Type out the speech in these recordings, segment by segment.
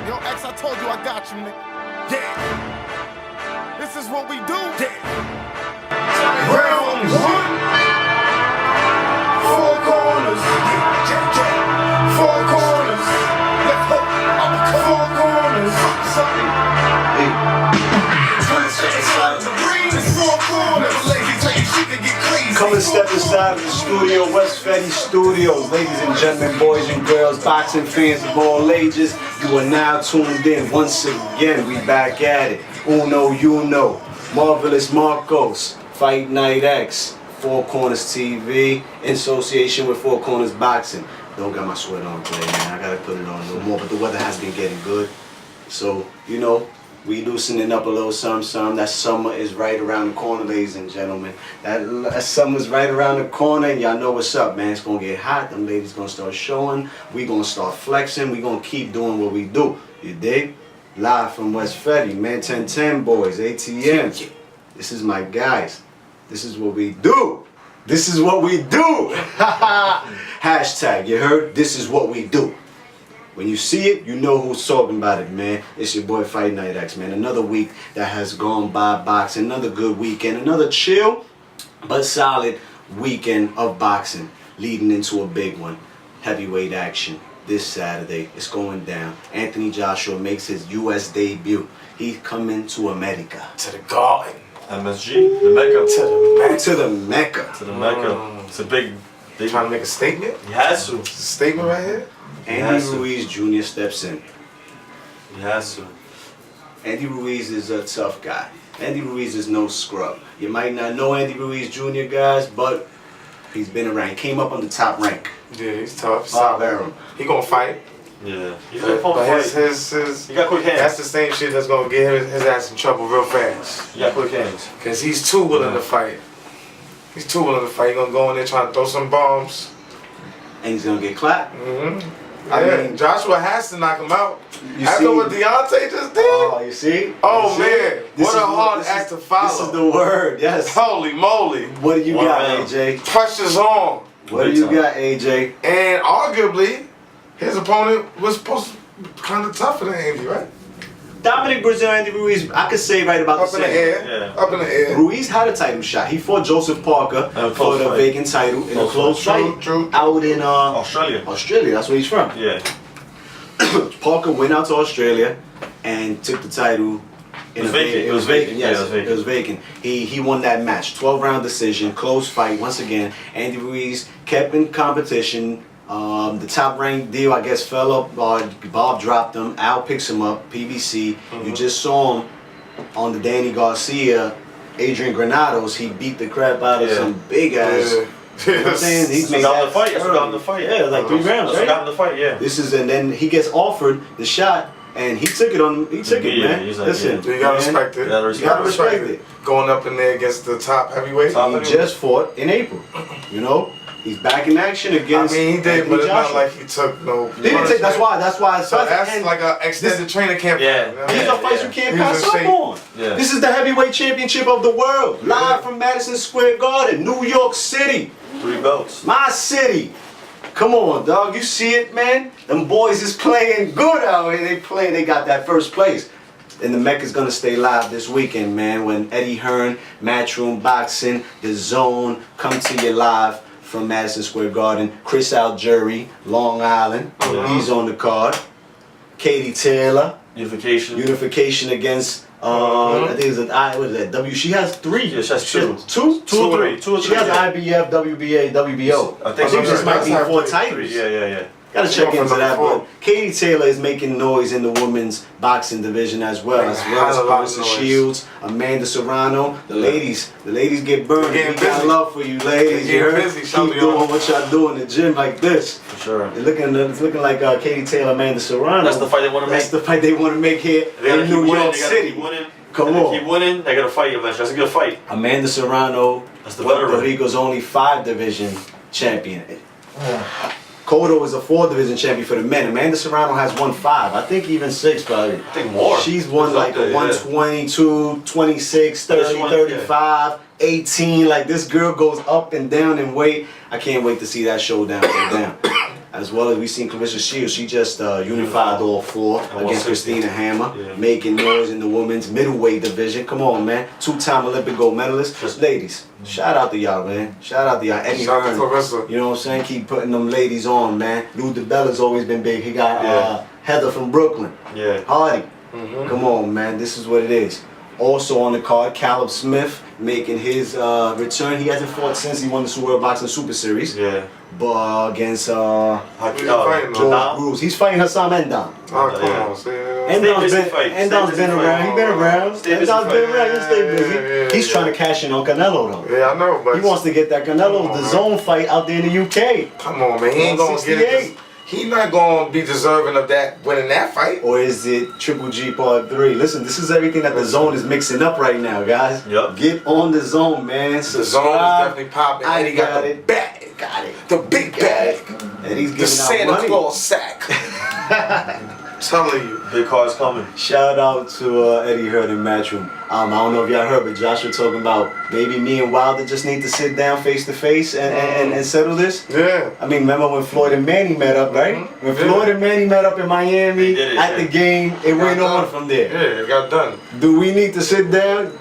Yo, X, I told you I got you, nigga. Yeah. This is what we do. Yeah. Round one. Four corners. Four corners. Left hook. Four corners. Come and step inside of the studio, West Fetty Studios. Ladies and gentlemen, boys and girls, boxing fans of all ages, you are now tuned in. Once again, we back at it. Uno, you know. Marvelous Marcos, Fight Night X, Four Corners TV, in association with Four Corners Boxing. Don't got my sweat on today, man. I gotta put it on a little more, but the weather has been getting good. So, you know, we loosening up a little something. That summer is right around the corner, ladies and gentlemen. That summer's right around the corner, and y'all know what's up, man. It's gonna get hot. Them ladies gonna start showing. We gonna start flexing. We gonna keep doing what we do. You dig? Live from West Fetty, man. 1010 boys, ATM. This is my guys. This is what we do. This is what we do. Hashtag, you heard? This is what we do. When you see it, you know who's talking about it, man. It's your boy Fight Night X, man. Another week that has gone by boxing. Another good weekend. Another chill but solid weekend of boxing leading into a big one. Heavyweight action this Saturday. It's going down. Anthony Joshua makes his U.S. debut. He's coming to America. To the garden. MSG, the Mecca. To the Mecca. To the Mecca. It's a big. Trying to make a statement? He has to. It's a statement right here? Andy Ruiz Jr. steps in. He has to. Andy Ruiz is a tough guy. Andy Ruiz is no scrub. You might not know Andy Ruiz Jr. guys, but he's been around. He came up on the top rank. Yeah, he's tough. Bob Arum. He gonna fight. Yeah. He's But gonna fight. he got quick hands. That's the same shit that's gonna get his ass in trouble real fast. He got quick hands. Cause he's too willing to fight. He's too willing to fight. He's gonna go in there trying to throw some bombs. And he's going to get clapped. I mean, Joshua has to knock him out. You After see, what Deontay just did. Oh, you see? Oh, You see? man. What a hard act to follow. This is the word, yes. Holy moly. What do you One got, round. AJ? Pressure's on. What do you got, AJ? And arguably, his opponent was supposed to be kind of tougher than Andy, right? Dominic Brazil, Andy Ruiz, I could say right about Up the in the same. air. Yeah. Up in the air. Ruiz had a title shot. He fought Joseph Parker for close the fight. vacant title in a close fight True. out in Australia. Australia. That's where he's from. Yeah. Parker went out to Australia and took the title. It was vacant. It was vacant. Yes, Yeah, it was vacant. He won that match. 12-round decision, close fight. Once again, Andy Ruiz kept in competition. The top ranked deal, I guess, fell up. Bob dropped him. Al picks him up. PBC. You just saw him on the Danny Garcia, Adrian Granados. He beat the crap out of some big ass. Yeah. You know what I'm saying? He's made got that the fight. That's what got him the fight. Yeah, like 3 rounds, That's what right? got him the fight. Yeah. This is, and then he gets offered the shot, and he took it on. He took it, Yeah, man. he's like, Listen, So you gotta man, respect it. You gotta You gotta respect it. Going up in there against the top heavyweight. He just fought in April. You know, he's back in action I against. mean, he did, Anthony but it's not Joshua. like he took no. He didn't take. That's why. So that's and like an extended training camp. Yeah. these are fights you can't He was pass in up shape. on. Yeah. This is the heavyweight championship of the world, live from Madison Square Garden, New York City, 3 belts. my city. Come on, dog. You see it, man? Them boys is playing good out here. They got that first place. And the Mecca's gonna stay live this weekend, man. When Eddie Hearn, Matchroom Boxing, The Zone come to you live from Madison Square Garden. Chris Algieri, Long Island, he's on the card. Katie Taylor, Unification against I think it's what is that? W. She has 3. Yeah, she has 2. Two or three. Two or She three, has yeah. IBF, WBA, WBO. I think this might be that's 4 her titles. Yeah. Gotta check Going into for that, number but Katie Taylor is making noise in the women's boxing division as well Making as a hell of a lot of Clarissa noise. Shields, Amanda Serrano. The ladies get burned. They're getting We got busy. love for you, ladies. They're You getting heard? busy, some Keep of y'all. doing what y'all do in the gym like this. For sure. It's looking like Katie Taylor, Amanda Serrano. That's the fight they want to make. That's the fight they want to make here They gotta in keep New winning. York They gotta City. keep winning. Come They gotta on. keep winning. They gotta fight eventually. That's a good fight. Amanda Serrano, That's the Puerto veteran. Rico's only 5 division champion. Cotto is a 4 division champion for the men. Amanda Serrano has won 5. I think even 6 probably. I think more. She's won It's like up there, a yeah. 122, 26, 30, She won, 35, 18. Like this girl goes up and down in weight. I can't wait to see that showdown go down. as well as we seen Clarissa Shields. She just unified all four against 160. Christina Hammer, Yeah. making noise in the women's middleweight division. Come on, man. 2-time Olympic gold medalist. Ladies, shout out to y'all, man. Shout out to y'all. Eddie Shout out to Hearn. Clarissa. You know what I'm saying? Keep putting them ladies on, man. Lou DeBella's always been big. He got Yeah. Heather from Brooklyn. Yeah. Hardy. Come on, man. This is what it is. Also on the card, Caleb Smith making his return. He hasn't fought since he won the World Boxing Super Series. Yeah. But against Who you fighting, though? George Dom? Bruce. He's fighting Hassam Endon. Oh, come Yeah. on, see? Endon's busy been, fight. Endon's Stay been busy around. fight. He's been around. Stay busy Endon's been fight. around. He'll stay busy. Yeah, He's yeah. trying to cash in on Canelo, though. Yeah, I know, but He wants to get that Canelo, Come on, the man. zone fight out there in the UK. come on, man. He ain't gonna get it. 168. He not gonna be deserving of that winning that fight. Or is it Triple G Part 3? Listen, this is everything that the zone is mixing up right now, guys. Yup. Get on the zone, man. The zone is Subscribe. definitely popping. I And he got got the it. bag. Got it. The big bag. And he's The giving Santa out money. Claus sack. Telling you. Big cards coming. Shout out to Eddie Hearn in Matchroom. I don't know if y'all heard, but Joshua talking about maybe me and Wilder just need to sit down face to face and settle this. Yeah. I mean, remember when Floyd and Manny met up, right? When Yeah. Floyd and Manny met up in Miami They did it, at yeah. the game, it went on from there. Yeah, it got done. Do we need to sit down?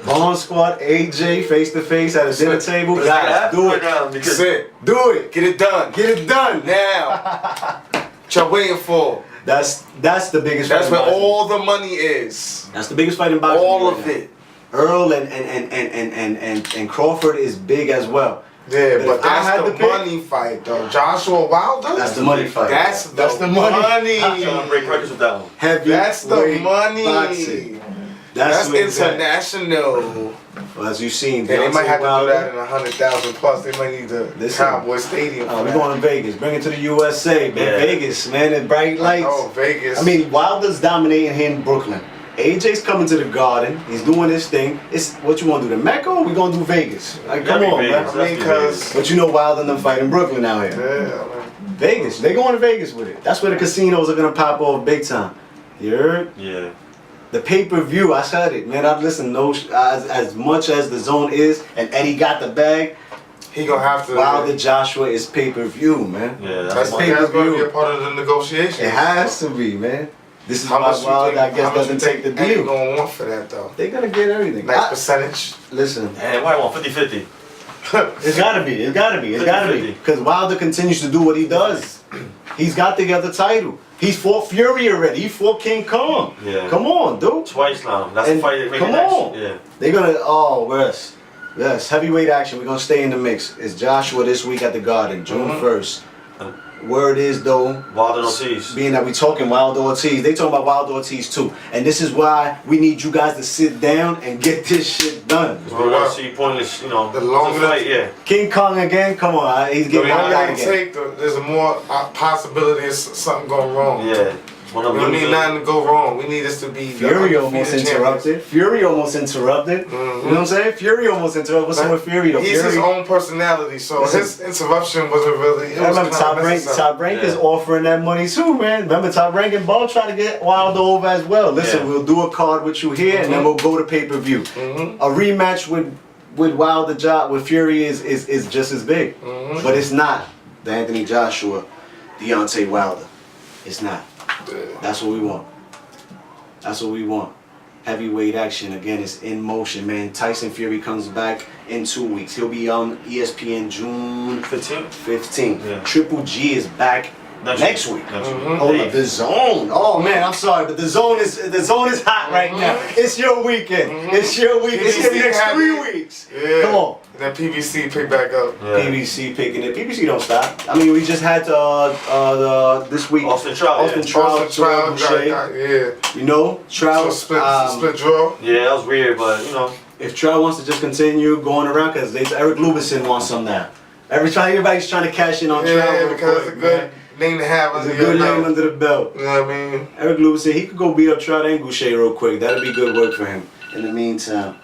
Bomb Squad, AJ, face to face at a dinner table? But it's not gonna Guys, happen do right it. now because That's it. Do it. Get it done. Get it done. Now. What y'all waiting for? That's the biggest That's fight where in boxing. all the money is. That's the biggest fight in boxing. All right of now. it. Earl and Crawford is big as well. Yeah, But but if I that's had the to pick- money fight though. Joshua Wilder? That's the money fight. That's the money. I'm trying to break records with that one. Heavy That's the weight money. boxing. That's where it's at. international. Well, as you've seen, Yeah, they might have to do Wilder, that in 100,000 plus. They might need the Listen. Cowboy Stadium. for we're that. going to Vegas. Bring it to the USA, man. Yeah. Vegas, man, and bright lights. Oh, Vegas. I mean, Wilder's dominating here in Brooklyn. AJ's coming to the Garden. He's doing his thing. It's what you want to do, the Mecca, or we going to do Vegas? Like, come Gotta be on, Vegas. man. I mean, because But you know Wilder and them fight in Brooklyn out here. yeah, man. Vegas. They going to Vegas with it. That's where the casinos are going to pop off big time. You heard? Yeah. The pay-per-view, I said it, man. I listen. No, as much as the zone is, and Eddie got the bag. He gonna have to. Wilder Joshua is pay-per-view, man. Yeah. That's, That's pay- that's gonna be pay-per-view. a part of the negotiation. It has to be, man. This is How why much you Wilder, think? I guess, how much you doesn't take the think Eddie deal. gonna want for that though? They're gonna get everything. Nice percentage. Listen, And why want 50-50? it's gotta be. It's gotta be. It's gotta be. 50-50. Because Wilder continues to do what he does. He's got the other title. He's fought Fury already. He fought King Kong. Yeah. Come on, dude. Twice now. That's And the fight. come on. Yeah. They're gonna. Oh, yes, heavyweight action. We're gonna stay in the mix. It's Joshua this week at the Garden, June 1st. Word is though, Wilder Ortiz. being that we talking Wilder Ortiz, they talking about Wilder Ortiz too, and this is why we need you guys to sit down and get this shit done. We're gonna see pointless, The longer fight, yeah. King Kong again, come on, he's The getting hot longer guy it again. take, there's a more possibility of something going wrong. Yeah. One of We don't need nothing to go wrong. We need this to be the Fury undefeated almost champions. interrupted. Fury almost interrupted. You know what I'm saying? Fury almost interrupted. What's up with Fury though? He's Fury. his own personality, so Listen. his interruption wasn't really. It I was remember kinda Top Rank. necessary. Top Rank is Yeah. offering that money too, man. Remember Top Rank and Ball trying to get Wilder over as well. Listen, Yeah. we'll do a card with you here, and then we'll go to pay-per-view. A rematch with Wilder with Fury is just as big, but it's not the Anthony Joshua, Deontay Wilder. It's not. That's what we want. That's what we want. Heavyweight action again is in motion, man. Tyson Fury comes back in 2 weeks. He'll be on ESPN June 15th. Yeah. Triple G is back next week. Next week. Hold up, the zone. Oh man, I'm sorry, but the zone is hot right now. It's your weekend. It's your week. It's your PBC next had 3 it. weeks. Yeah. Come on. And then PBC pick back up. Yeah. PBC picking it. PBC don't stop. I mean, we just had this week Austin Trout, Austin yeah. Trout, Austin Trout, Boucher. yeah. You know, Trout. So split draw. Yeah, that was weird, but you know. If Trout wants to just continue going around, because Eric Lubison wants some now. Everybody's trying to cash in on Trout. Yeah, real because it's a quick, good man. name to have It's under a good your name belt. under the belt. You know what I mean? Eric Lubison, he could go beat up Trout and Boucher real quick. That'd be good work for him. In the meantime,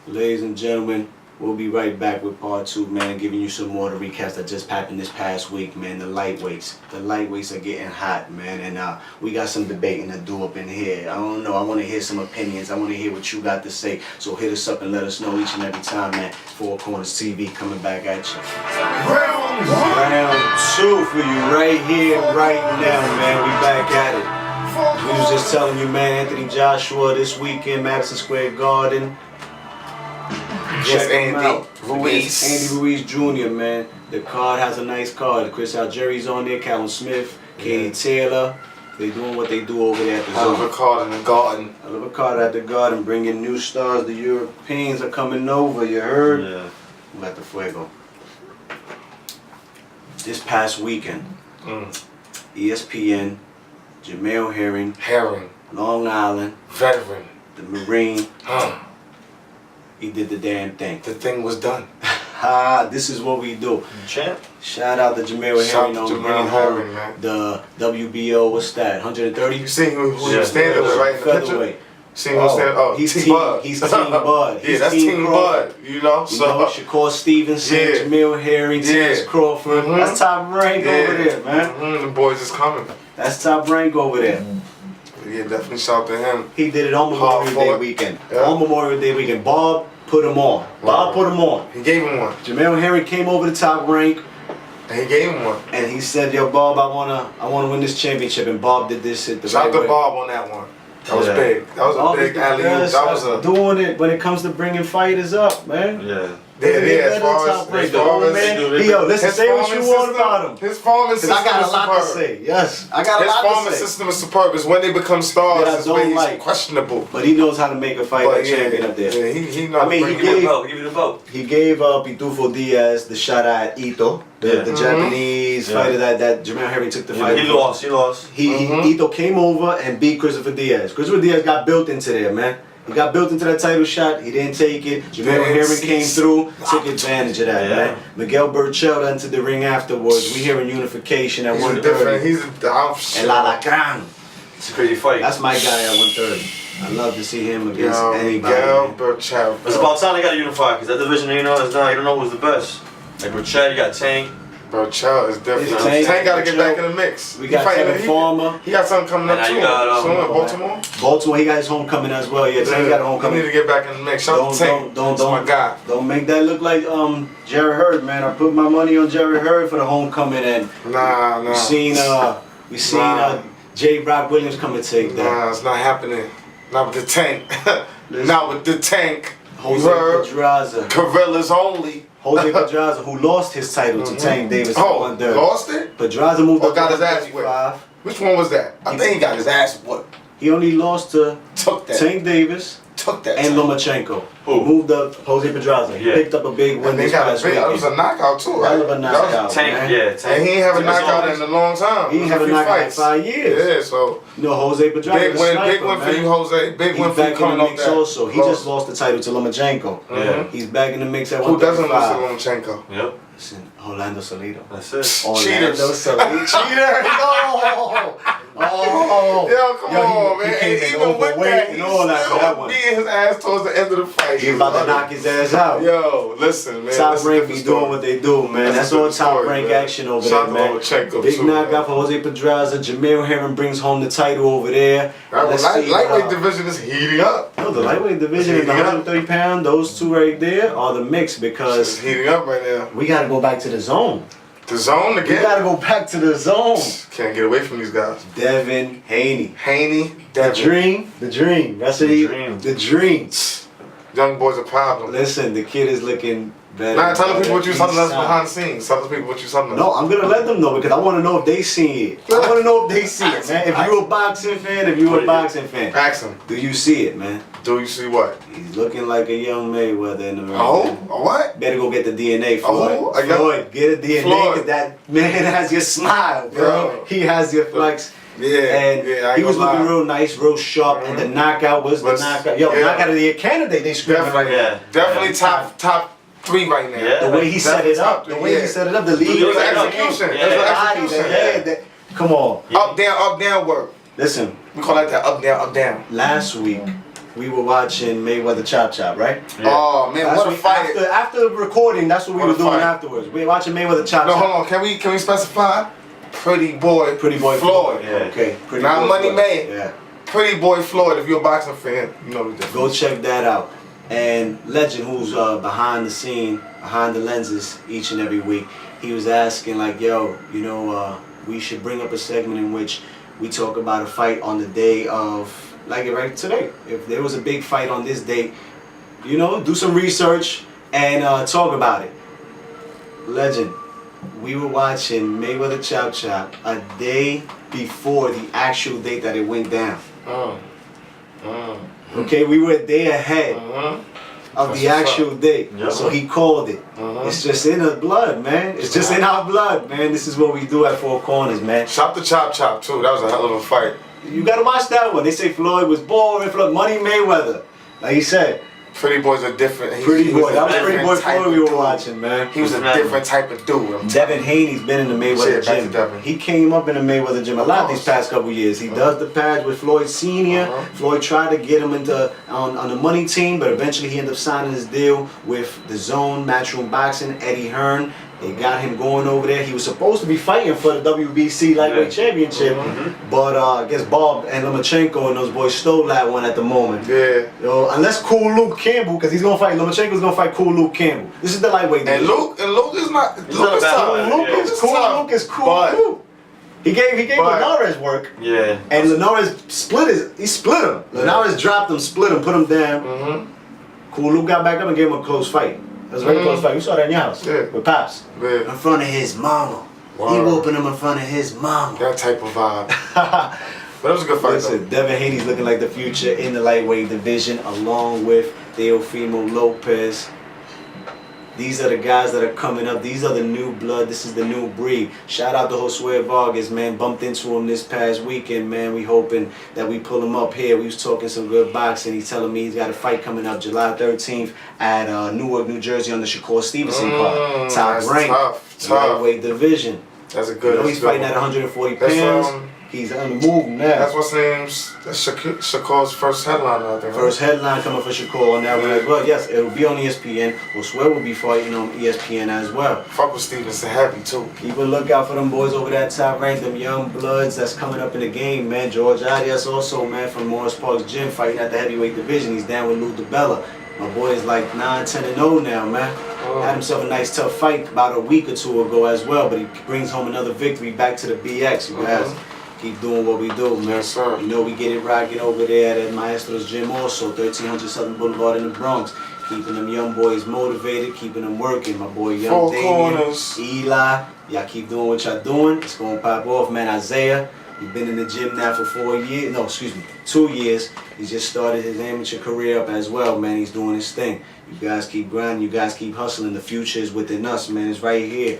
ladies and gentlemen, we'll be right back with part 2, man, giving you some more of the recaps that just happened this past week, man. The lightweights are getting hot, man, and we got some debating to do up in here. I don't know, I want to hear some opinions. I want to hear what you got to say. So hit us up and let us know each and every time, man. Four Corners TV coming back at you. Real Round 2 for you right here, right now, man. We back at it. We was just telling you, man, Anthony Joshua this weekend, Madison Square Garden. Yes, Check him Andy out. Ruiz. Andy Ruiz Jr., man. The card has a nice card. Chris Algieri's on there, Calvin Smith, Katie Taylor. They doing what they do over there at the Hell of a Zone. card in the garden. I love a card at the Garden, bringing new stars. The Europeans are coming over, you heard? Yeah. We got the Fuego. This past weekend, ESPN, Jamel Herring, Herring. Long Island, Veteran. the Marine, Huh. he did the damn thing. The thing was done. Ha, this is what we do. Champ. Shout out to Jamel Shout Herring out on to bringing Jamel home Herring, man. the WBO, what's that, 130? You seen who Yeah. you standing with right in the picture? Featherweight. Seen who standing? Oh, he's Team team, Bud. he's Team Bud. Yeah, He's that's Team Crawford. Bud. You know, You so know, Shakur Stevenson, Yeah. Jamel Herring, Terrence Yeah. Crawford. Mhm. That's top rank over there, man. The boys is coming. That's top rank over there. Yeah, definitely shout to him. He did it on Hard Memorial Day fought. weekend. Yeah. On Memorial Day weekend. Bob put him on. Bob put him on. He gave him one. Jamel Herring came over the top rank And he gave him one. and he said, "Yo, Bob, I wanna win this championship." And Bob did this shit the Shout right out to way. Bob on that one. That was Yeah. big. That was Bob a is big the alley oop. best That was a. at doing it when it comes to bringing fighters up, man. Yeah. Yeah, Doesn't yeah, get as better far than as- top as rank, far though, as- man. Yo, listen, say what you want about him. His farming Cause system I got a is lot to superb. say. Yes, I got a His lot farming to say. system is superb. It's when they become stars. Yeah, I It's don't when he's like- questionable. But he knows how to make a fight But like champion up there. Yeah, he knows I mean, to he bring Give it me gave- the vote. Give me the vote. He gave Pitufo Diaz the shot at Ito, the Yeah. Japanese Yeah. fighter that Jamel Herring took the He fight. lost. He lost. Ito came over and beat Christopher Diaz. Christopher Diaz got built into there, man. He got built into that title shot. He didn't take it. Jamel Herring came through, took advantage of that, Yeah. man. Miguel Burchell entered the ring afterwards. We hearing unification at He's a 130. different. He's And Lalacran. It's a crazy fight. That's my guy at 130. I love to see him against anybody. Miguel man. Burchell. It's about time they got to unify because that division, you know, is not. You don't know who's the best. Like Burchell, you got Tank. Burchell is different. It's Tank, Tank, got to get Burchell. back in the mix. We He got fighting- Kevin he- Farmer. He got something coming And up now too. you got, Soon in Baltimore. Baltimore. Baltimore, he got his homecoming as well. Yeah, Tank got a He homecoming. need to get back in the mix. Shout out to Tank. That's my guy. Don't make that look like Jerry Hurd, man. I put my money on Jerry Hurd for the homecoming, and Nah. we seen Nah. J. Rock Williams come and take that. Nah, it's not happening. Not with the Tank. Listen. Not with the Tank. Jose You heard? Pedraza, Gorillas only. Jose Pedraza, who lost his title to Tank Davis at Oh, 130. lost it? Pedraza moved Or up got to his ass whipped? 135. Which one was that? I think he got his ass whooped. He only lost to Took that. Tank Davis Took that. and time. Lomachenko. Who? Moved up Jose Pedraza. He Yeah. picked up a big win And they this got past a big. That was weekend. a knockout too, right? Hell of a That was- knockout. Tank, man. yeah, Tank. And he ain't have a Tank was knockout always- in a long time. He ain't have a few knockout in fights. 5 years. Yeah, so You know, Jose Pedraza, big the win, sniper, big win for man. you, Jose. Big He's win for you back in coming the off mix that. also. He loss. just lost the title to Lomachenko. Yeah. He's back in the mix at Who doesn't lose 135. to Lomachenko? Yep. Listen, Orlando Salido. That's it. Orlando Cheaters. Salido. Cheater! Oh! Yo, come Yo, on, he man. came in Even with overweight that, and he all that for that still one. beating his ass towards the end of the fight. He was about to knock his ass out. Yo, listen, man. Top that's a rank different be doing story. what they do, man. That's That's a all different top story, rank man. action over Shout there, out to man. Lomachenko, Big too, knockout man. for Jose Pedraza. Jamel Herring brings home the title over there. Let's see, Lightweight division is heating up. No, the lightweight division and the 130 pound, those two right there are the mix It's because heating up right now. we got to go back to the zone. The zone We again. got to go back to the zone. Can't get away from these guys. Devin Haney. Haney, The Devin. dream. The dream. That's what The he. dream. The dream. Young boy's a problem. Listen, the kid is looking better. Nah, tell the people what you He's something else sound. behind the scenes. Tell the people what you something else. No, I'm gonna let them know because I want to know if they see it. I want to know if they see it, man. If you're a boxing fan, Ask him. do you see it, man? Do you see what? He's looking like a young Mayweather in the ring. Oh, a what? Better go get the DNA, Floyd. Oh, I got- Floyd, get a DNA Floyd. because that man has your smile, bro. Bro. He has your flex. Yeah, And yeah, I ain't he was gonna looking lie. real nice, real sharp, and the knockout was the Was- knockout. Yo, yeah. knockout of the year candidate, they screaming right Definitely, now. Yeah. definitely top 3 right now. Yeah. The way he set it up, Definitely the way he yeah. set it up, the lead. It was Yeah. execution. Yeah. It was body, the execution. head, the- Come on. Up, down work. Listen, We call that up, down. last week we were watching Mayweather Chop Chop, right? Yeah. Oh man, Last what a week, fight! after recording, that's what we What were a doing fight. afterwards. We were watching Mayweather Chop No, Chop. hold on. Can we specify? Pretty boy, Pretty boy Floyd. Yeah. Okay. Pretty Not boy Money Floyd. May. Yeah. Pretty boy Floyd. If you're a boxing fan, you know the difference. Go check that out. And Legend, who's behind the scene, behind the lenses each and every week, he was asking like, yo, you know, we should bring up a segment in which we talk about a fight on the day of, like right today. If there was a big fight on this date, you know, do some research and talk about it. Legend, we were watching Mayweather Chop Chop a day before the actual date that it went down. Okay, we were a day ahead of the actual date. Yeah. So he called it. It's just in our blood, man. It's just in our blood, man. This is what we do at Four Corners, man. Chop the Chop Chop too. That was a hell of a fight. You gotta watch that one. They say Floyd was boring. Floyd, Money Mayweather. Like he said, Pretty Boy's a different. Pretty Boy. a That was different Pretty Boy type Floyd of we were dude. watching, man. He was a different type of dude. Devin Haney's been in the Mayweather Shit, back to gym. Devin. He came up in the Mayweather gym a lot these past couple years. He does the pads with Floyd Sr. Floyd tried to get him into on the money team, but eventually he ended up signing his deal with the Zone Matchroom Boxing, Eddie Hearn. They got him going over there. He was supposed to be fighting for the WBC Lightweight Championship, but I guess Bob and Lomachenko and those boys stole that one at the moment. Yeah. Yo, unless Cool Luke Campbell, because he's gonna fight Lomachenko's gonna fight Cool Luke Campbell. This is the lightweight And division. Luke is not. not Luke is a bad tough. fighter, Luke yeah. is cool. tough, Luke is cool. but- Too. He gave but- Linares work, Yeah. and Linares he split him. Linares dropped him, split him, put him down. Cool Luke got back up and gave him a close fight. It was a very close fight. You saw that in your house with Pops. Yeah. In front of his mama. He Wow. whooping him in front of his mama. That type of vibe. But it was a good fight Listen, Devin Haney's looking like the future in the lightweight division, along with Teofimo Lopez. These are the guys that are coming up. These are the new blood. This is the new breed. Shout out to Josue Vargas, man. Bumped into him this past weekend, man. We hoping that we pull him up here. We was talking some good boxing. He's telling me he's got a fight coming up July 13th at Newark, New Jersey on the Shakur Stevenson card. Top that's rank. tough. Lightweight division. That's a good. You know, that's he's a good fighting one. at 140 That's, pounds. He's on the move now. That's what's name's Shakur's first headliner, I think. First headline coming for Shakur on that one as well. Yes, it will be on ESPN. Josue will be fighting on ESPN as well. Fuck with Stevenson heavy too. Keep a lookout for them boys over that top rank, them young bloods that's coming up in the game, man. George Arias also, man, from Morris Park's gym, fighting at the heavyweight division. He's down with Lou DiBella. My boy is like 9-10-0 now, man. Had himself a nice tough fight about a week or two ago as well, but he brings home another victory back to the BX. You guys keep doing what we do, man. Yes, sir. You know we get it rocking over there at Maestro's Gym also, 1300 Southern Boulevard in the Bronx. Keeping them young boys motivated, keeping them working. My boy Young Four Damien, Corners. Eli, y'all keep doing what y'all doing. It's gonna pop off, man. Isaiah, he's been in the gym now for 2 years. He just started his amateur career up as well, man. He's doing his thing. You guys keep grinding, you guys keep hustling. The future is within us, man. It's right here.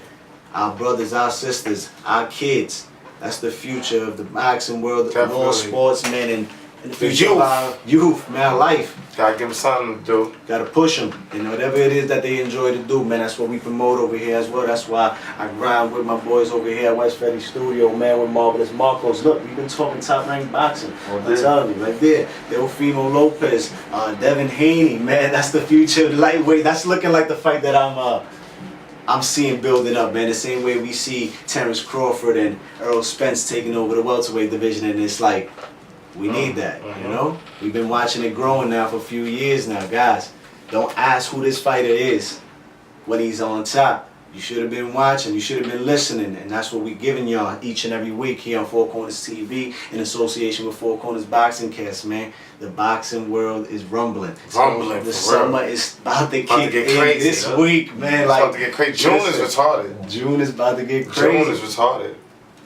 Our brothers, our sisters, our kids. That's the future of the boxing world, of all Definitely. sports, man, and the The future of youth. our youth, man, our life. Gotta give him something to do. Gotta push them, and whatever it is that they enjoy to do, man, that's what we promote over here as well. That's why I grind with my boys over here at West Fetty Studio, man, with Marvelous Marcos. Look, we've been talking top-ranked boxing. I'm telling you, right there. Teofimo Lopez, Devin Haney, man, that's the future of the lightweight. That's looking like the fight that I'm seeing building up, man. The same way we see Terrence Crawford and Earl Spence taking over the welterweight division, and it's like, we need that, you know? We've been watching it growing now for a few years now, guys. Don't ask who this fighter is when he's on top. You should have been watching, you should have been listening, and that's what we're giving y'all each and every week here on Four Corners TV in association with Four Corners Boxing Cast, man. The boxing world is rumbling. Rumbling, The for summer real. is about to About to kick get in crazy, this huh? week, man. It's Like, about to get crazy. June is listen, retarded. June is about to get crazy. June is retarded.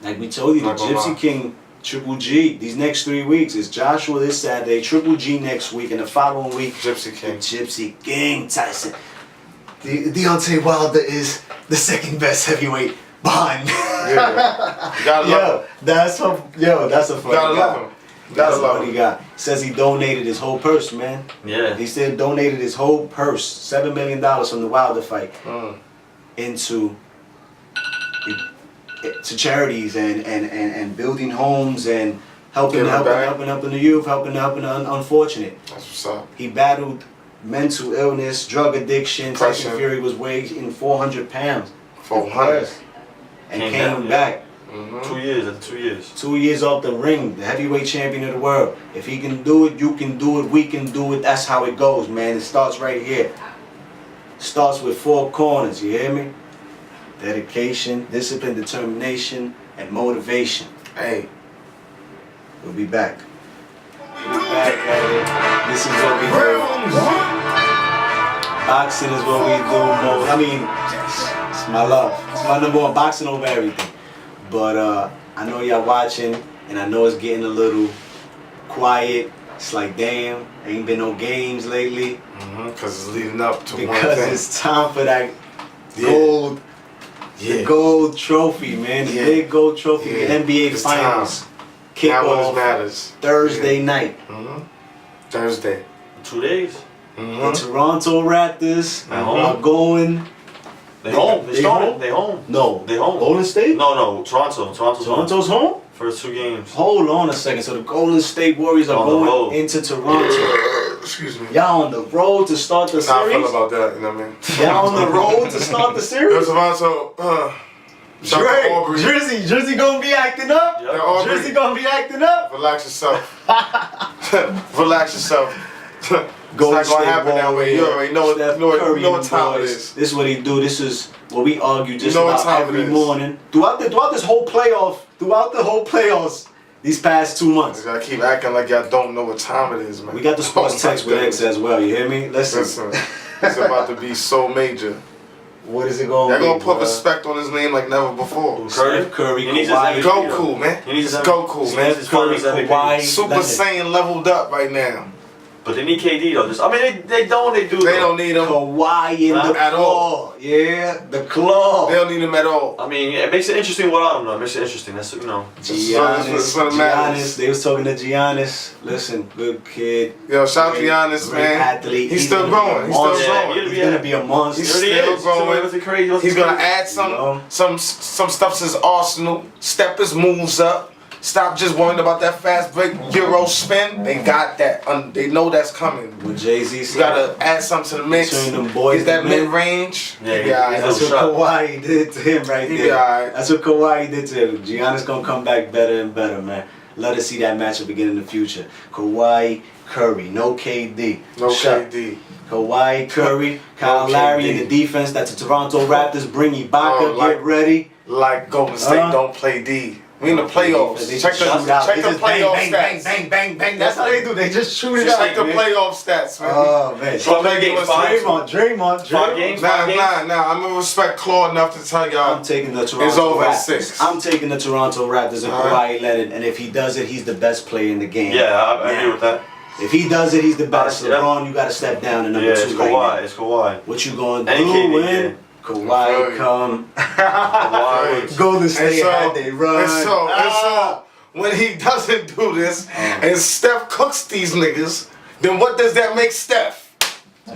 Like we told you, the Not gonna Gypsy lie. King, Triple G, these next 3 weeks is Joshua this Saturday, Triple G next week, and the following week, Gypsy the King. Gypsy King Tyson. Deontay Wilder is the second best heavyweight behind. Yeah. You gotta love Yo, him. that's a funny Gotta guy. love him. That's Gotta a love funny him. guy. Says he donated his whole purse, man. Yeah. He said donated his whole purse, $7 million from the Wilder fight, into to charities and building homes and helping Giving back. helping the youth, helping the unfortunate. That's what's up. He battled mental illness, drug addiction. Tyson Depression. Fury was weighing 400 pounds. 400. And Came came down, back. 2 years, after 2 years. 2 years off the ring, the heavyweight champion of the world. If he can do it, you can do it, we can do it. That's how it goes, man. It starts right here. Starts with Four Corners, you hear me? dedication, discipline, determination, and motivation. Hey, We'll be back. We'll be back at it. This is what we do. Boxing is what we do most. I mean, it's my love. It's my number one. Boxing over everything. But I know y'all watching, and I know it's getting a little quiet. It's like, damn, ain't been no games lately. because it's leading up to one Because thing. it's time for that Yeah. gold, Yeah. the gold trophy, man. The Yeah. big gold trophy, Yeah. the NBA It's Finals. Now what Kickoff matters. Thursday night. Thursday. 2 days. The Toronto Raptors At home. are going. They home. They They started. home? They home. No, They home. Golden State. No, Toronto. Toronto's home. Toronto's home. First 2 games. Hold on a second. So the Golden State Warriors are On the going road. into Toronto. Excuse me. Y'all on the road to start the How I feel series. about that, you know what I mean? Y'all on the road to start the Yo, series. Toronto, shout out to Aubrey. Jersey gonna be acting up. Yep. Yeah, Aubrey. Jersey gonna be acting up. Relax yourself. Relax yourself. Golden it's not gonna State happen that way. You already know, Steph you know, Curry you know and what time it boys. is. This is what he do. This is what we argue just know what about time it every is. morning. Throughout this whole playoff, throughout the whole playoffs, these past 2 months. You gotta keep acting like y'all don't know what time it is, man. We got the sports Oh, my text with X goodness. as well. You hear me? Listen. Listen, it's about to be so major. What is it going They're to be? gonna put bruh? respect on his name like never before. Steph Curry, He needs Kawhi. his Goku, man. He needs It's his Goku, he man. needs his Curry, finals MVP. Kawhi. Super Leonard. Saiyan leveled up right now. But they need KD though. They don't. They do. They though. don't need him Kawhi in Not the at claw. all. Yeah, the claw. They don't need him at all. I mean, it makes it interesting without him though. It makes it interesting. That's That's what matters. Giannis, they was talking to Giannis. Listen, good kid. Yo, shout out to Great- Giannis, great man. athlete. He's still gonna be a growing. He's still monster. Yeah, growing. He's gonna be a monster. He's There he still is. growing. What's it crazy? What's He's it gonna crazy? add some stuff to his arsenal. Step his moves up. Stop just worrying about that fast break Euro spin. They got that. They know that's coming. When Jay-Z You said, gotta add something to the mix. Turn them boys Get that to men. mid range. Yeah, Yeah, that's what shot. Kawhi did to him right He there. be alright. That's what Kawhi did to him. Giannis gonna come back better and better, man. Let us see that matchup again in the future. Kawhi, Curry, no KD. No Shut- KD. Kawhi, Curry, Kyle No Lowry in KD. the defense. That's the Toronto Raptors. Bring Ibaka, Oh, like- get ready. Like Golden State don't play D. We in the playoffs. They Check the just shoot out. check They the just bang, playoff bang, stats. bang, bang, bang, bang. That's how they do. They just shoot it Check out. the man. playoff stats, man. Oh man. So how many games? Five. Draymond. 5 games. 5 games. Nah. I'm gonna respect Claw enough to tell y'all. I'm taking the Toronto It's over in Raptors. 6. I'm taking the Toronto Raptors and Alright. Kawhi Leonard, and if he does it, he's the best player in the game. Yeah, I agree with that. If he does it, he's the best. Yeah. LeBron, you got to step down to number Yeah, 2 it's right Kawhi. now. It's Kawhi. What you gonna And do KD, when Kawhi Yeah. come? Kawhi. Golden And State had they run. and so, when he doesn't do this, and Steph cooks these niggas, then what does that make Steph?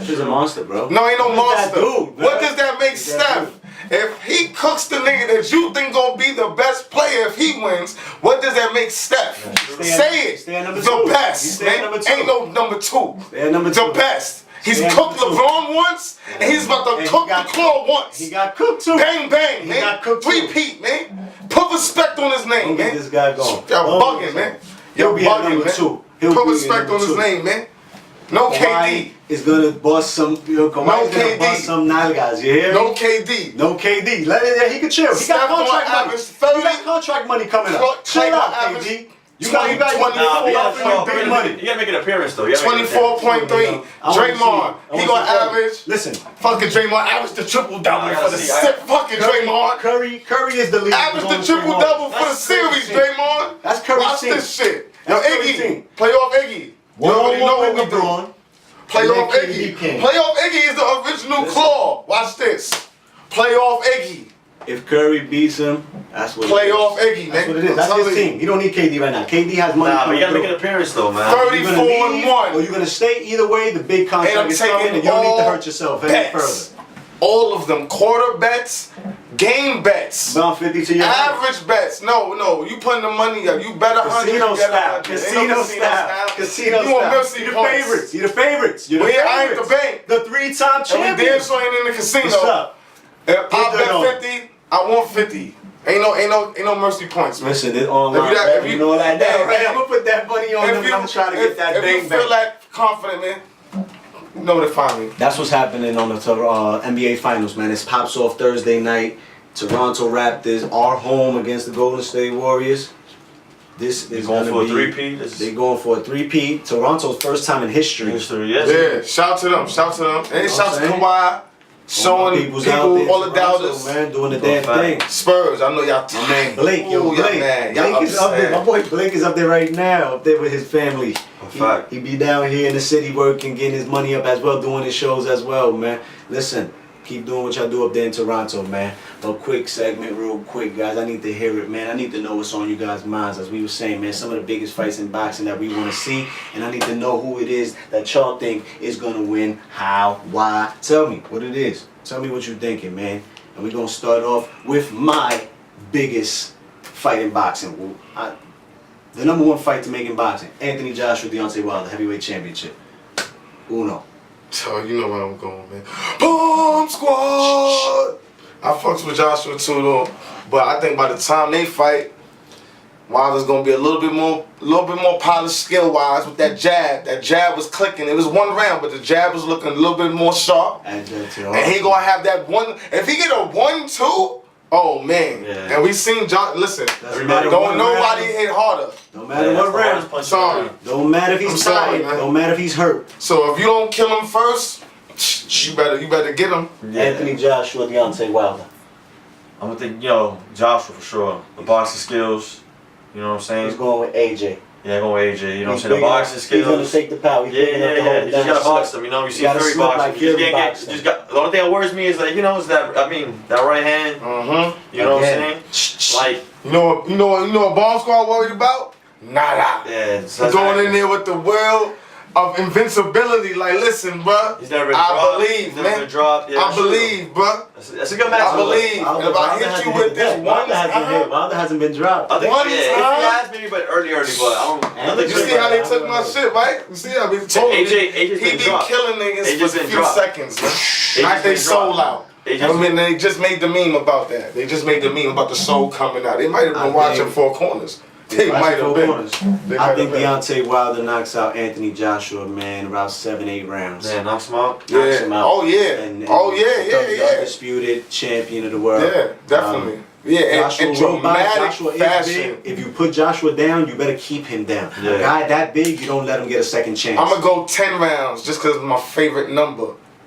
He's a monster, bro. No, ain't no What does that monster. do, man? What does that make What does that Steph? If he cooks the nigga that you think gonna be the best player if he wins, what does that make Steph? Stay at- Say it. stay at number the 2. You best, stay at man. number 2. Ain't no number 2. Stay at number The 2. best. He's Stay at cooked number 2. LeBron once, and he's about to And he cook the got- claw once. He got cooked too. Bang, bang, He man. got cooked too. Repeat, man. Put respect on his name, Don't get man. this guy going. Y'all Don't bugging, get man. He'll Y'all be at bugging, number man. 2. He'll Put be at respect number on his 2. name, man. No Kawhi KD. is gonna bust some. Kawhi's gonna KD. bust some nalgas. You hear me? No KD. No KD. Yeah, he can chill. He Steph got contract gonna money. average 30. He got contract money coming Clay up. Chill gonna out, average KD. You got 20, you Nah, Nah, but you gotta got show- big money. You gotta make an appearance though. You gotta make an 24.3. I wanna Draymond. see- He I gonna wanna see average. Listen, Fucking Draymond average the triple double I for gotta the see. sick fucking Draymond. Curry is the leader. Average the triple double for the series, Draymond. That's Curry's Watch team. this shit. Yo, That's Curry's Iggy. team. Playoff Iggy. You already know what we do. Playoff Iggy. Playoff Iggy is the original claw. Watch this. Playoff Iggy. If Curry beats him, that's what. Playoff It is. Iggy, man. That's what it is. I'm That's his telling you. team. He don't need KD right now. KD has money Nah, but coming you gotta make through. an appearance though, man. 34 You're gonna leave, and 1. or you're gonna stay. Either way, the big And I'm contract is coming, taking and you don't need to all hurt yourself any bets. further. All of them. Quarter bets, game bets, About 50 to your average bets. No. You putting the money up. You bet 100. Casino you get style. 100. Ain't Casino no style. Casino You want style. Messi You're the points. favorites. You're the favorites. You're the Well, I ain't favorites. the bank. The 3-time And we damn champion. sure ain't in the casino. What's up? If Get I that on. bet 50. I want 50. Ain't no mercy points, man. Listen, it's online. If you- if You you- know that. Hey, Right? hey. I'm gonna put that money on them, and I'm trying to get that if you bang feel back. that confident, man, you know where to find me. That's what's happening on the NBA Finals, man. It pops off Thursday night. Toronto Raptors are home against the Golden State Warriors. This is going going for to a be. three-peat? They're going for a three-peat. Toronto's first time in history. History, yes. Yeah, shout to them, shout to them. And shout to saying? Kawhi, showing People's people, out there, all the Toronto, doubters. man, doing the Doing damn thing. fact. Spurs, I know y'all. My man Blake, yo, Ooh, y'all Blake. mad. Y'all Blake is up there. upset. My boy Blake is up there right now, up there with his family. Fact. He be down here in the city working, getting his money up as well, doing his shows as well, man. Listen, keep doing what y'all do up there in Toronto, man. A quick segment, real quick, guys. I need to hear it, man. I need to know what's on you guys' minds. As we were saying, man, some of the biggest fights in boxing that we want to see, and I need to know who it is that y'all think is gonna win, how, why. Tell me what it is. Tell me what you're thinking, man. And we're gonna start off with my biggest fight in boxing. The number one fight to make in boxing: Anthony Joshua, Deontay Wilder, heavyweight championship. Uno. So you know where I'm going, man. Bomb Squad! I fucks with Joshua too though. But I think by the time they fight, Wilder's gonna be a little bit more polished skill wise with that jab. That jab was clicking. It was one round, but the jab was looking a little bit more sharp. And he gonna have that one. If he get a 1-2, oh man. Yeah. And we seen John. Listen, matter what don't nobody round. hit harder. No matter what round. Sorry. Don't matter if he's I'm sorry, tired. man. Don't matter if he's hurt. So if you don't kill him first, you better get him. Yeah. Anthony Joshua, Deontay Wilder. I'm gonna think, Joshua for sure. The boxing skills, you know what I'm saying? He's going with AJ. Yeah, going with AJ. You know what I'm He's saying? The big enough- boxing He's gonna skills. take the power. He's big enough to hold You it just down. gotta box them. You know, you see gotta Fury slip boxing. like You Fury just can't boxing. get. You just got. The only thing that worries me is is that that right hand. Mm-hmm. You know what I'm Again. saying? Like, You know what Bomb Squad worried about? Nada. yeah, Going in there with the will of invincibility. Like, listen, bruh. He's never been I dropped. believe, He's never man. been dropped. Yeah, I believe, bruh. That's a good match. I believe. And if I hit you with this one Wilder hasn't hit. time, Wilder hasn't been dropped. I think One if he time. has maybe, but early, but I don't think you see how they took my shit, right? You see how they told me AJ's he been be dropped. killing niggas AJ's for a been few dropped. seconds, man. AJ's Knock their been soul dropped. out. AJ's I mean, they just made the meme about that. They just made the meme about the soul coming out. They might have I been watching think- Four Corners. They might have been. They I might think have been. Deontay Wilder knocks out Anthony Joshua, man, about 7-8 rounds. Yeah, knocks him out. Knocks Yeah. him out. Oh, yeah. And Oh, yeah, becomes the yeah. undisputed champion of the world. Yeah, definitely. Yeah, and Joshua, in real body, dramatic Joshua is fashion. big. If you put Joshua down, you better keep him down. Yeah. A guy that big, you don't let him get a second chance. I'm gonna go 10 rounds just because it's my favorite number.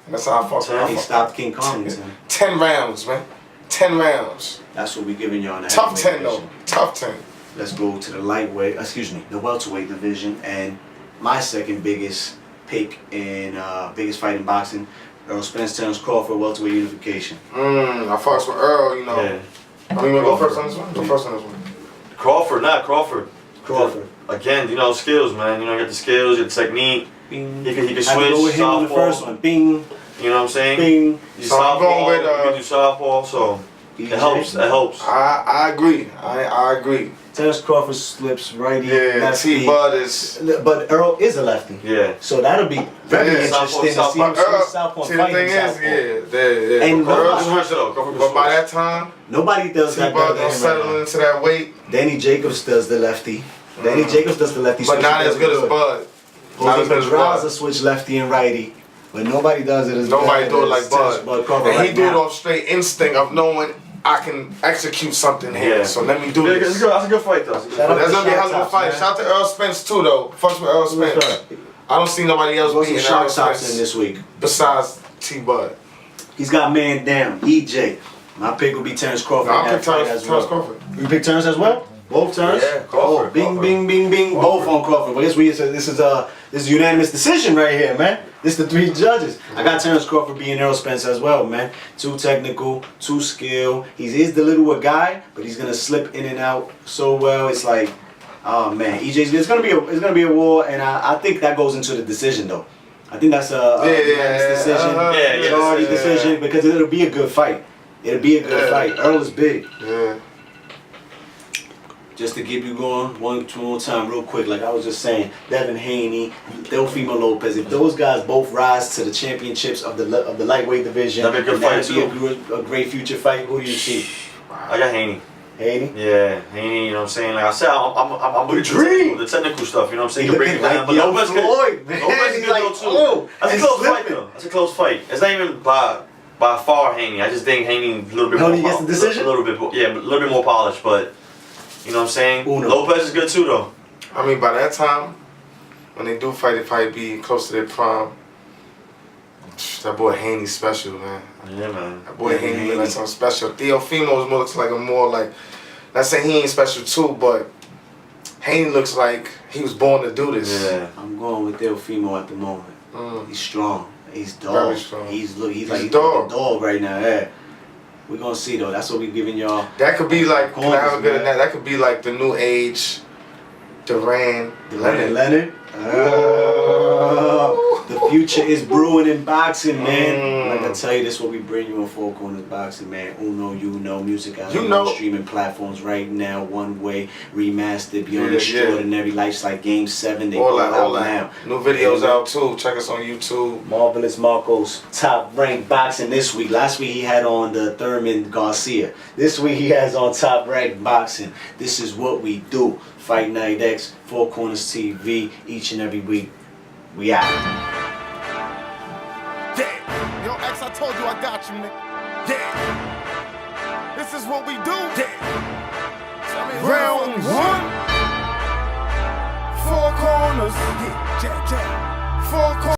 And that's how I fuck. 10? He stopped King Kongington. 10 rounds, man. 10 rounds. That's what we giving y'all now. Tough 10 though. Tough 10. Let's go to the the welterweight division, and my second biggest pick in biggest fight in boxing, Earl Spence, Terence Crawford, welterweight unification. I fucks with Earl, you know. Yeah. I mean, we'll go first on this one. Go first on this one. Crawford. Crawford. Again, skills, man. You got the skills, your technique. Bing. He can Had to switch. go with him on the Southpaw. first one. Bing, You know what I'm saying? bing. You So I'm going southpaw. with, You can do southpaw, so EJ. it helps. It helps. I agree. I agree. Terence Crawford slips righty, Yeah, lefty. T-Bud is. But Earl is a lefty. Yeah. So that'll be very Yeah, interesting to see him But Earl, switch southpaw see, and the fight thing him is, southpaw. yeah. And But nobody- Earl Switch though. Crawford but by switch. that time, Nobody does that T-Bud better gonna than him. settle right now. into that weight, Danny Jacobs does the lefty. Danny Jacobs does the lefty. but switch not as good as Bud. Bud. Not Jose as good as Pedraza Bud. switch lefty and righty, but nobody does it as Nobody bad do it as like Terence Bud. Crawford And he right do it now. off straight instinct of knowing I can execute something here. Yeah. So let me do Yeah, this. that's a good fight though. That's a good Shout fight. out That's gonna be a hell of a Shout fight. outs, Shout out to Earl Spence too, though. Fucks with Earl Spence. That's right. I don't see nobody else There's some beating Earl shout outs in Spence this week. besides T-Bud. He's got man down. EJ. My pick will be Terence Crawford. No, in I'll that pick fight Terrence as well. Crawford. You pick Terrence as well? Both Terrence? Yeah, Crawford, Oh, bing, Crawford. bing, bing, bing. Both on Crawford. Well, this is a unanimous decision right here, man. This is the three judges. I got Terrence Crawford being Earl Spence as well, man. Too technical, too skilled. He is the littler guy, but he's gonna slip in and out so well. It's like, oh man, EJ's. It's gonna be a war, and I think that goes into the decision though. I think that's a unanimous decision, Yeah, majority decision, because it'll be a good fight. It'll be a good fight. Earl is big. Yeah. Just to keep you going, two more time, real quick. Like I was just saying, Devin Haney, Teofimo Lopez. If those guys both rise to the championships of the lightweight division, That'd be a good that'd fight, be a great future fight. Who do you see? I got Haney. Haney. Yeah, Haney. You know what I'm saying? Like I said, I'm with the technical stuff. You know what I'm saying? He You bring looking it down, like but Lopez young Floyd, man. Lopez is He's good like, though too. oh, That's a he's close fight slipping. though. That's a close fight. It's not even by by far Haney. I just think Haney a little bit Haney more gets the decision? A little bit, yeah, a little bit more polished, but you know what I'm saying? Uno. Lopez is good too though. I mean, by that time, when they do fight, they probably be close to their prime. That boy Haney's special, man. Yeah, man. That boy Yeah, Haney Haney. look like something special. Theophimo's more looks like a more like, not saying he ain't special too, but Haney looks like he was born to do this. Yeah. I'm going with Teofimo at the moment. Mm. He's strong. He's dog. Very strong. He's like a a dog. dog right now. Yeah. We're gonna see though. That's what we're giving y'all. That could be like, can I have a good man. at that? That could be like the new age Duran Leonard. The future is brewing in boxing, man. Like I tell you, this is what we bring you on Four Corners Boxing, man. Uno, you know, music out You on know. streaming platforms right now. One Way, Remastered, Beyond Yeah, Extraordinary, Life's Like Game 7. They all all that, out now. New videos Yeah. out too. Check us on YouTube. Marvelous Marcos, top ranked boxing this week. Last week he had on the Thurman Garcia. This week he has on top ranked boxing. This is what we do. Fight Night X, Four Corners TV, each and every week. We out. Yeah. Yo, X, I told you I got you, nigga. Yeah. This is what we do. Yeah. Round one. Four corners. Yeah, jab, jab. Four corners.